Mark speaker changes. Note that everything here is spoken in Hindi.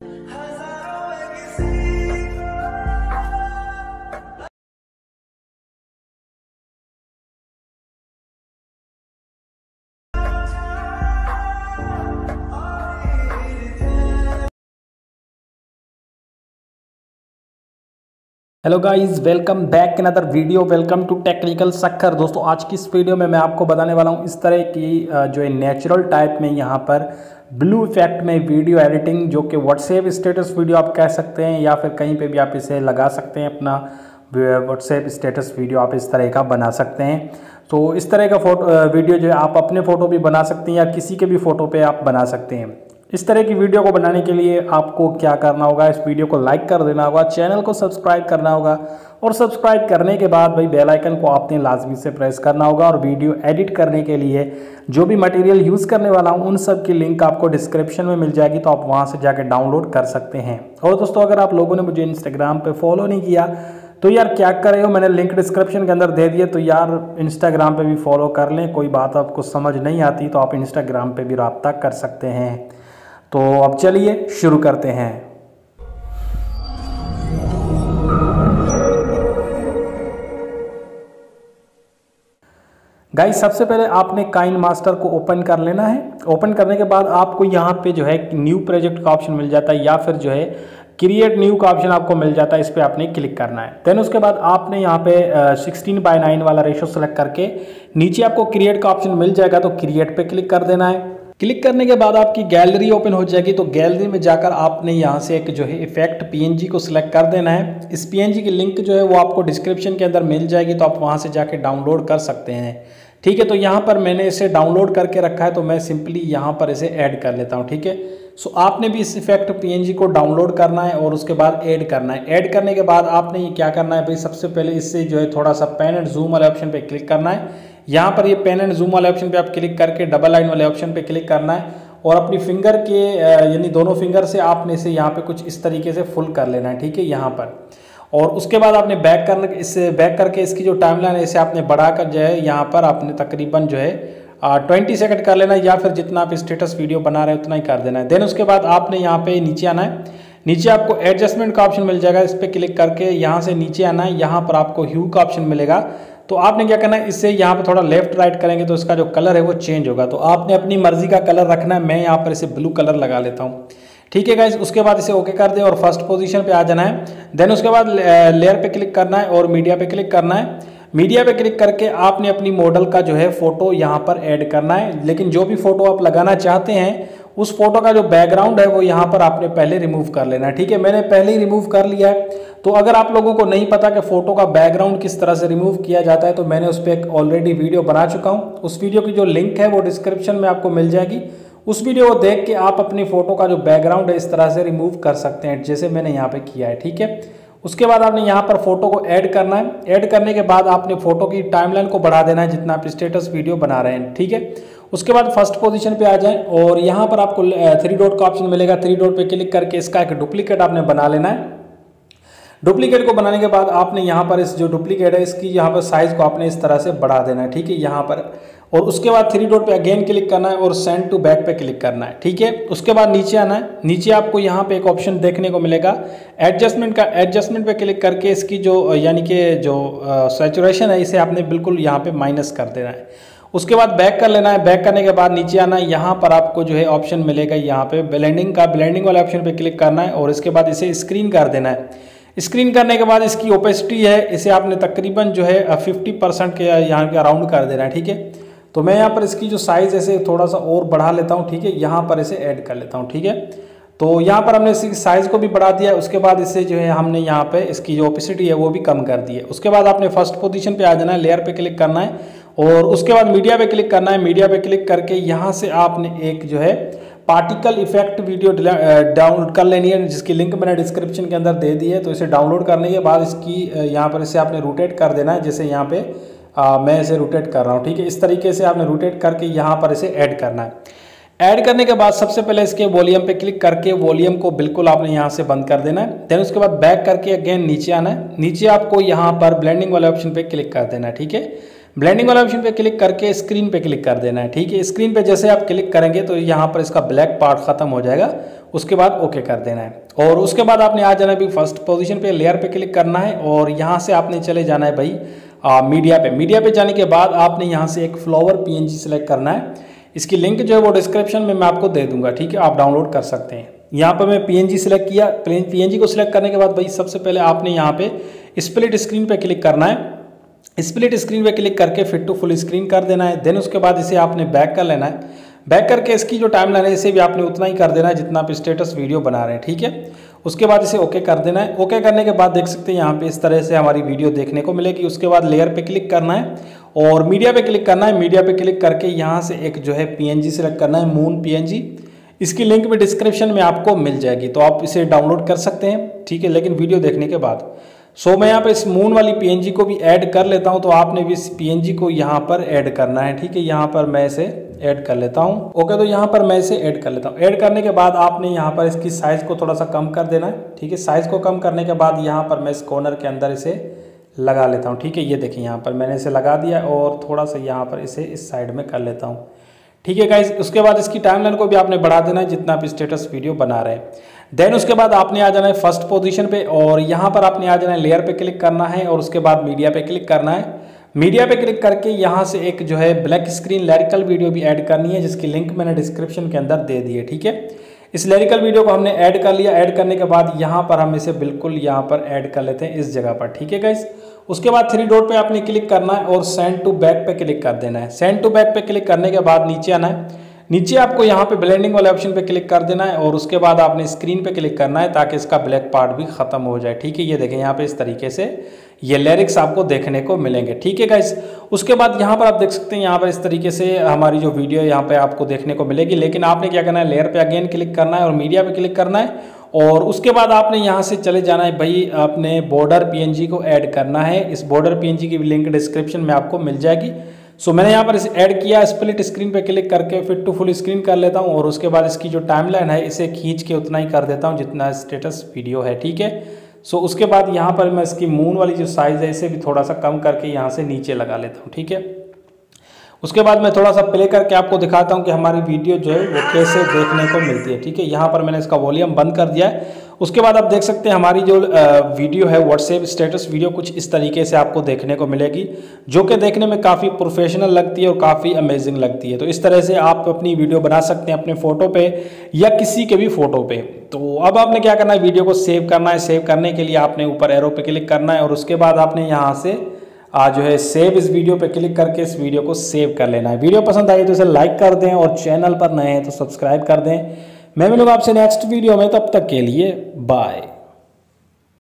Speaker 1: Hello guys, welcome back in other video. Welcome to technical सक्कर। दोस्तों, आज की इस वीडियो में मैं आपको बताने वाला हूं इस तरह की जो है नेचुरल टाइप में यहाँ पर ब्लू इफेक्ट में वीडियो एडिटिंग, जो कि व्हाट्सएप स्टेटस वीडियो आप कह सकते हैं या फिर कहीं पे भी आप इसे लगा सकते हैं। अपना व्हाट्सएप स्टेटस वीडियो आप इस तरह का बना सकते हैं। तो इस तरह का वीडियो जो है आप अपने फ़ोटो भी बना सकते हैं या किसी के भी फ़ोटो पर आप बना सकते हैं। इस तरह की वीडियो को बनाने के लिए आपको क्या करना होगा, इस वीडियो को लाइक कर देना होगा, चैनल को सब्सक्राइब करना होगा और सब्सक्राइब करने के बाद भाई बेल आइकन को आपने लाजमी से प्रेस करना होगा। और वीडियो एडिट करने के लिए जो भी मटेरियल यूज़ करने वाला हूँ उन सब की लिंक आपको डिस्क्रिप्शन में मिल जाएगी, तो आप वहाँ से जाके डाउनलोड कर सकते हैं। और दोस्तों, अगर आप लोगों ने मुझे इंस्टाग्राम पर फॉलो नहीं किया तो यार क्या कर रहे हो, मैंने लिंक डिस्क्रिप्शन के अंदर दे दिया, तो यार इंस्टाग्राम पे भी फॉलो कर लें। कोई बात आपको समझ नहीं आती तो आप इंस्टाग्राम पे भी रब्ता कर सकते हैं। तो अब चलिए शुरू करते हैं। गाइस, सबसे पहले आपने काइन मास्टर को ओपन कर लेना है। ओपन करने के बाद आपको यहाँ पे जो है न्यू प्रोजेक्ट का ऑप्शन मिल जाता है या फिर जो है क्रिएट न्यू का ऑप्शन आपको मिल जाता है। इस पर आपने क्लिक करना है। देन उसके बाद आपने यहाँ पे 16:9 वाला रेशो सेलेक्ट करके नीचे आपको क्रिएट का ऑप्शन मिल जाएगा, तो क्रिएट पे क्लिक कर देना है। क्लिक करने के बाद आपकी गैलरी ओपन हो जाएगी। तो गैलरी में जाकर आपने यहाँ से एक जो है इफेक्ट पीएनजी को सिलेक्ट कर देना है। इस पीएनजी की लिंक जो है वो आपको डिस्क्रिप्शन के अंदर मिल जाएगी, तो आप वहाँ से जाके डाउनलोड कर सकते हैं। ठीक है, तो यहाँ पर मैंने इसे डाउनलोड करके रखा है, तो मैं सिंपली यहाँ पर इसे ऐड कर लेता हूँ। ठीक है, सो आपने भी इस इफेक्ट पीएनजी को डाउनलोड करना है और उसके बाद ऐड करना है। ऐड करने के बाद आपने ये क्या करना है भाई, सबसे पहले इससे जो है थोड़ा सा पेन एंड जूम वाले ऑप्शन पे क्लिक करना है। यहाँ पर ये पेन एंड जूम वाले ऑप्शन पे आप क्लिक करके डबल लाइन वाले ऑप्शन पे क्लिक करना है और अपनी फिंगर के यानी दोनों फिंगर से आपने इसे यहाँ पे कुछ इस तरीके से फुल कर लेना है। ठीक है, यहाँ पर। और उसके बाद आपने बैक करके इसकी जो टाइमलाइन है इसे आपने बढ़ाकर जो है यहाँ पर आपने तकरीबन जो है 20 सेकंड कर लेना है, या फिर जितना आप स्टेटस वीडियो बना रहे हैं उतना ही कर देना है। देन उसके बाद आपने यहाँ पे नीचे आना है। नीचे आपको एडजस्टमेंट का ऑप्शन मिल जाएगा, इस पर क्लिक करके यहाँ से नीचे आना है। यहाँ पर आपको ह्यू का ऑप्शन मिलेगा, तो आपने क्या करना है, इससे यहाँ पर थोड़ा लेफ्ट राइट करेंगे तो इसका जो कलर है वो चेंज होगा। तो आपने अपनी मर्जी का कलर रखना है। मैं यहाँ पर इसे ब्लू कलर लगा लेता हूँ। ठीक है गाइस, उसके बाद इसे ओके कर दें और फर्स्ट पोजीशन पे आ जाना है। देन उसके बाद लेयर पे क्लिक करना है और मीडिया पे क्लिक करना है। मीडिया पे क्लिक करके आपने अपनी मॉडल का जो है फोटो यहाँ पर ऐड करना है। लेकिन जो भी फोटो आप लगाना चाहते हैं उस फोटो का जो बैकग्राउंड है वो यहाँ पर आपने पहले रिमूव कर लेना है। ठीक है, मैंने पहले ही रिमूव कर लिया है। तो अगर आप लोगों को नहीं पता कि फोटो का बैकग्राउंड किस तरह से रिमूव किया जाता है, तो मैंने उस पर एक ऑलरेडी वीडियो बना चुका हूँ। उस वीडियो की जो लिंक है वो डिस्क्रिप्शन में आपको मिल जाएगी। उस वीडियो को देख के आप अपनी फोटो का जो बैकग्राउंड है इस तरह से रिमूव कर सकते हैं, जैसे मैंने यहाँ पे किया है। ठीक है, उसके बाद आपने यहाँ पर फोटो को ऐड करना है। ऐड करने के बाद आपने फोटो की टाइमलाइन को बढ़ा देना है जितना आप स्टेटस वीडियो बना रहे हैं। ठीक है, उसके बाद फर्स्ट पोजीशन पे आ जाएं और यहाँ पर आपको 3 डॉट का ऑप्शन मिलेगा। 3 डॉट पे क्लिक करके इसका एक डुप्लीकेट आपने बना लेना है। डुप्लीकेट को बनाने के बाद आपने यहाँ पर इस जो डुप्लीकेट है इसकी यहाँ पर साइज को आपने इस तरह से बढ़ा देना है। ठीक है, यहाँ पर। और उसके बाद 3 डॉट पे अगेन क्लिक करना है और सेंड टू बैक पे क्लिक करना है। ठीक है, उसके बाद नीचे आना है। नीचे आपको यहाँ पे एक ऑप्शन देखने को मिलेगा एडजस्टमेंट का। एडजस्टमेंट पे क्लिक करके इसकी जो यानी कि जो सैचुरेशन है इसे आपने बिल्कुल यहाँ पे माइनस कर देना है। उसके बाद बैक कर लेना है। बैक करने के बाद नीचे आना है। यहाँ पर आपको जो है ऑप्शन मिलेगा यहाँ पे ब्लेंडिंग का। ब्लेंडिंग वाले ऑप्शन पे क्लिक करना है और इसके बाद इसे स्क्रीन कर देना है। स्क्रीन करने के बाद इसकी ओपेसिटी है इसे आपने तकरीबन जो है 50% के यहाँ के अराउंड कर देना है। ठीक है, तो मैं यहाँ पर इसकी जो साइज़ ऐसे थोड़ा सा और बढ़ा लेता हूँ। ठीक है, यहाँ पर इसे ऐड कर लेता हूँ। ठीक है, तो यहाँ पर हमने इसकी साइज़ को भी बढ़ा दिया। उसके बाद इससे जो है हमने यहाँ पे इसकी जो ओपेसिटी है वो भी कम कर दी है। उसके बाद आपने फर्स्ट पोजीशन पे आ जाना है, लेयर पे क्लिक करना है और उसके बाद मीडिया पे क्लिक करना है। मीडिया पे क्लिक करके यहाँ से आपने एक जो है पार्टिकल इफेक्ट वीडियो डाउनलोड कर लेनी है, जिसकी लिंक मैंने डिस्क्रिप्शन के अंदर दे दी है। तो इसे डाउनलोड करने के बाद इसकी यहाँ पर इसे आपने रोटेट कर देना है, जैसे यहाँ पे मैं इसे रोटेट कर रहा हूँ। ठीक है, इस तरीके से आपने रोटेट करके यहाँ पर इसे ऐड करना है। ऐड करने के बाद सबसे पहले इसके वॉल्यूम पे क्लिक करके वॉल्यूम को बिल्कुल आपने यहाँ से बंद कर देना है। देन उसके बाद बैक करके अगेन नीचे आना है। नीचे आपको यहाँ पर ब्लेंडिंग वाले ऑप्शन पे क्लिक कर देना है। ठीक है, ब्लेंडिंग वाले ऑप्शन पे क्लिक करके स्क्रीन पे क्लिक कर देना है। ठीक है, स्क्रीन पे जैसे आप क्लिक करेंगे तो यहाँ पर इसका ब्लैक पार्ट खत्म हो जाएगा, उसके बाद ओके कर देना है। और उसके बाद आपने आ जाना है भाई फर्स्ट पोजीशन पे, लेयर पे क्लिक करना है और यहाँ से आपने चले जाना है भाई मीडिया पे। मीडिया पे जाने के बाद आपने यहाँ से एक फ्लावर पीएनजी सेलेक्ट करना है। इसकी लिंक जो है वो डिस्क्रिप्शन में मैं आपको दे दूंगा। ठीक है, आप डाउनलोड कर सकते हैं। यहाँ पर मैं पीएनजी सेलेक्ट किया। पीएनजी को सिलेक्ट करने के बाद भाई सबसे पहले आपने यहाँ पे स्प्लिट स्क्रीन पे क्लिक करना है। स्प्लिट स्क्रीन पे क्लिक करके फिट टू फुल स्क्रीन कर देना है। देन उसके बाद इसे आपने बैक कर लेना है। बैक करके इसकी जो टाइम लाइन है इसे भी आपने उतना ही कर देना है जितना आप स्टेटस वीडियो बना रहे हैं। ठीक है, उसके बाद इसे ओके कर देना है। ओके करने के बाद देख सकते हैं यहाँ पे इस तरह से हमारी वीडियो देखने को मिलेगी। उसके बाद लेयर पे क्लिक करना है और मीडिया पे क्लिक करना है। मीडिया पे क्लिक करके यहाँ से एक जो है पीएनजी सेलेक्ट करना है, मून पीएनजी। इसकी लिंक भी डिस्क्रिप्शन में आपको मिल जाएगी, तो आप इसे डाउनलोड कर सकते हैं। ठीक है, लेकिन वीडियो देखने के बाद। सो मैं यहाँ पे इस मून वाली पीएनजी को भी ऐड कर लेता हूँ, तो आपने भी इस पीएनजी को यहाँ पर ऐड करना है। ठीक है, यहाँ पर मैं इसे ऐड कर लेता हूँ। ओके, तो यहाँ पर मैं इसे ऐड कर लेता हूँ। ऐड करने के बाद आपने यहाँ पर इसकी साइज़ को थोड़ा सा कम कर देना है। ठीक है, साइज़ को कम करने के बाद यहाँ पर मैं इस कॉर्नर के अंदर इसे लगा लेता हूँ। ठीक है, ये देखिए यहाँ पर मैंने इसे लगा दिया और थोड़ा सा यहाँ पर इसे इस साइड में कर लेता हूँ। ठीक है गाइस, उसके बाद इसकी टाइमलाइन को भी आपने बढ़ा देना है जितना आप स्टेटस वीडियो बना रहे हैं। देन उसके बाद आपने आ जाना है फर्स्ट पोजीशन पे और यहाँ पर आपने आ जाना है लेयर पे क्लिक करना है और उसके बाद मीडिया पे क्लिक करना है। मीडिया पे क्लिक करके यहाँ से एक जो है ब्लैक स्क्रीन लिरिकल वीडियो भी ऐड करनी है, जिसकी लिंक मैंने डिस्क्रिप्शन के अंदर दे दी है। ठीक है, इस लिरिकल वीडियो को हमने ऐड कर लिया। ऐड करने के बाद यहाँ पर हम इसे बिल्कुल यहाँ पर ऐड कर लेते हैं इस जगह पर। ठीक है गाइस, उसके बाद 3 डॉट पे आपने क्लिक करना है और सेंड टू बैक पे क्लिक कर देना है। सेंड टू बैक पे क्लिक करने के बाद नीचे आना है। नीचे आपको यहाँ पे ब्लेंडिंग वाले ऑप्शन पे क्लिक कर देना है और उसके बाद आपने स्क्रीन पे क्लिक करना है ताकि इसका ब्लैक पार्ट भी खत्म हो जाए। ठीक है, ये देखें यहाँ पे इस तरीके से ये लिरिक्स आपको देखने को मिलेंगे। ठीक है गाइस, उसके बाद यहाँ पर आप देख सकते हैं यहाँ पर इस तरीके से हमारी जो वीडियो यहाँ पे आपको देखने को मिलेगी। लेकिन आपने क्या करना है, लेयर पे अगेन क्लिक करना है और मीडिया पे क्लिक करना है और उसके बाद आपने यहाँ से चले जाना है भाई अपने बॉर्डर पीएनजी को ऐड करना है। इस बॉर्डर पीएनजी की लिंक डिस्क्रिप्शन में आपको मिल जाएगी। सो मैंने यहाँ पर इसे ऐड किया। स्प्लिट स्क्रीन पे क्लिक करके फिट टू फुल स्क्रीन कर लेता हूँ और उसके बाद इसकी जो टाइमलाइन है इसे खींच के उतना ही कर देता हूँ जितना स्टेटस वीडियो है। ठीक है, सो उसके बाद यहाँ पर मैं इसकी मून वाली जो साइज़ है इसे भी थोड़ा सा कम करके यहाँ से नीचे लगा लेता हूँ। ठीक है, उसके बाद मैं थोड़ा सा प्ले करके आपको दिखाता हूँ कि हमारी वीडियो जो है वो कैसे देखने को मिलती है। ठीक है, यहाँ पर मैंने इसका वॉल्यूम बंद कर दिया है। उसके बाद आप देख सकते हैं हमारी जो वीडियो है व्हाट्सएप स्टेटस वीडियो कुछ इस तरीके से आपको देखने को मिलेगी, जो कि देखने में काफ़ी प्रोफेशनल लगती है और काफ़ी अमेजिंग लगती है। तो इस तरह से आप अपनी वीडियो बना सकते हैं अपने फ़ोटो पे या किसी के भी फ़ोटो पे। तो अब आपने क्या करना है, वीडियो को सेव करना है। सेव करने के लिए आपने ऊपर एरो पे क्लिक करना है और उसके बाद आपने यहाँ से जो है सेव इस वीडियो पे क्लिक करके इस वीडियो को सेव कर लेना है। वीडियो पसंद आई तो इसे लाइक कर दें और चैनल पर नए हैं तो सब्सक्राइब कर दें। मैं मिलूंगा आपसे नेक्स्ट वीडियो में, तब तक के लिए बाय।